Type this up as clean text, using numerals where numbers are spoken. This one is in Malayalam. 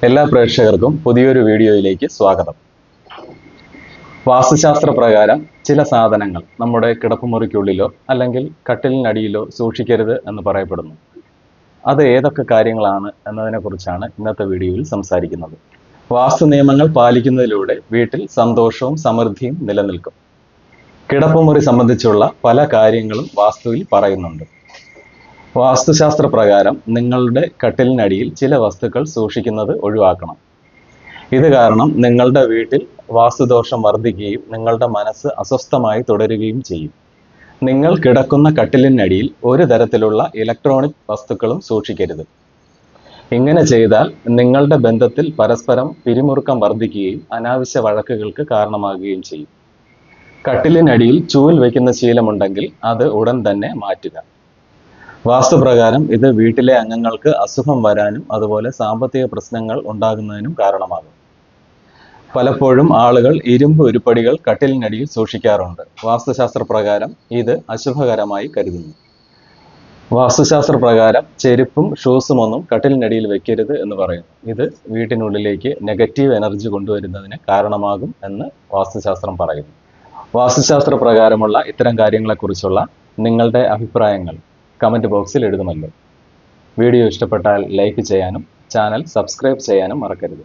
എല്ലാ പ്രേക്ഷകർക്കും പുതിയൊരു വീഡിയോയിലേക്ക് സ്വാഗതം. വാസ്തുശാസ്ത്ര പ്രകാരം ചില സാധനങ്ങൾ നമ്മുടെ കിടപ്പുമുറിക്കുള്ളിലോ അല്ലെങ്കിൽ കട്ടിലിനടിയിലോ സൂക്ഷിക്കരുത് എന്ന് പറയപ്പെടുന്നു. അത് ഏതൊക്കെ കാര്യങ്ങളാണ് എന്നതിനെക്കുറിച്ചാണ് ഇന്നത്തെ വീഡിയോയിൽ സംസാരിക്കുന്നത്. വാസ്തു നിയമങ്ങൾ പാലിക്കുന്നതിലൂടെ വീട്ടിൽ സന്തോഷവും സമൃദ്ധിയും നിലനിൽക്കും. കിടപ്പുമുറി സംബന്ധിച്ചുള്ള പല കാര്യങ്ങളും വാസ്തുവിൽ പറയുന്നുണ്ട്. വാസ്തുശാസ്ത്ര പ്രകാരം നിങ്ങളുടെ കട്ടിലിനടിയിൽ ചില വസ്തുക്കൾ സൂക്ഷിക്കുന്നത് ഒഴിവാക്കണം. ഇത് കാരണം നിങ്ങളുടെ വീട്ടിൽ വാസ്തുദോഷം വർദ്ധിക്കുകയും നിങ്ങളുടെ മനസ്സ് അസ്വസ്ഥമായി തുടരുകയും ചെയ്യും. നിങ്ങൾ കിടക്കുന്ന കട്ടിലിനടിയിൽ ഒരു തരത്തിലുള്ള ഇലക്ട്രോണിക് വസ്തുക്കളും സൂക്ഷിക്കരുത്. ഇങ്ങനെ ചെയ്താൽ നിങ്ങളുടെ ബന്ധത്തിൽ പരസ്പരം പിരിമുറുക്കം വർദ്ധിക്കുകയും അനാവശ്യ വഴക്കുകൾക്ക് കാരണമാകുകയും ചെയ്യും. കട്ടിലിനടിയിൽ ചൂൽ വയ്ക്കുന്ന ശീലമുണ്ടെങ്കിൽ അത് ഉടൻ തന്നെ മാറ്റുക. വാസ്തുപ്രകാരം ഇത് വീട്ടിലെ അംഗങ്ങൾക്ക് അസുഖം വരാനും അതുപോലെ സാമ്പത്തിക പ്രശ്നങ്ങൾ ഉണ്ടാകുന്നതിനും കാരണമാകും. പലപ്പോഴും ആളുകൾ ഇരുമ്പ് ഉരുപ്പടികൾ കട്ടിലിനടിയിൽ സൂക്ഷിക്കാറുണ്ട്. വാസ്തുശാസ്ത്ര പ്രകാരം ഇത് അശുഭകരമായി കരുതുന്നു. വാസ്തുശാസ്ത്ര പ്രകാരം ചെരുപ്പും ഷൂസും ഒന്നും കട്ടിലിനടിയിൽ വെക്കരുത് എന്ന് പറയുന്നു. ഇത് വീട്ടിനുള്ളിലേക്ക് നെഗറ്റീവ് എനർജി കൊണ്ടുവരുന്നതിന് കാരണമാകും എന്ന് വാസ്തുശാസ്ത്രം പറയുന്നു. വാസ്തുശാസ്ത്ര പ്രകാരമുള്ള ഇത്തരം കാര്യങ്ങളെക്കുറിച്ചുള്ള നിങ്ങളുടെ അഭിപ്രായങ്ങൾ കമൻറ്റ് ബോക്സിൽ എഴുതുമല്ലോ. വീഡിയോ ഇഷ്ടപ്പെട്ടാൽ ലൈക്ക് ചെയ്യാനും ചാനൽ സബ്സ്ക്രൈബ് ചെയ്യാനും മറക്കരുത്.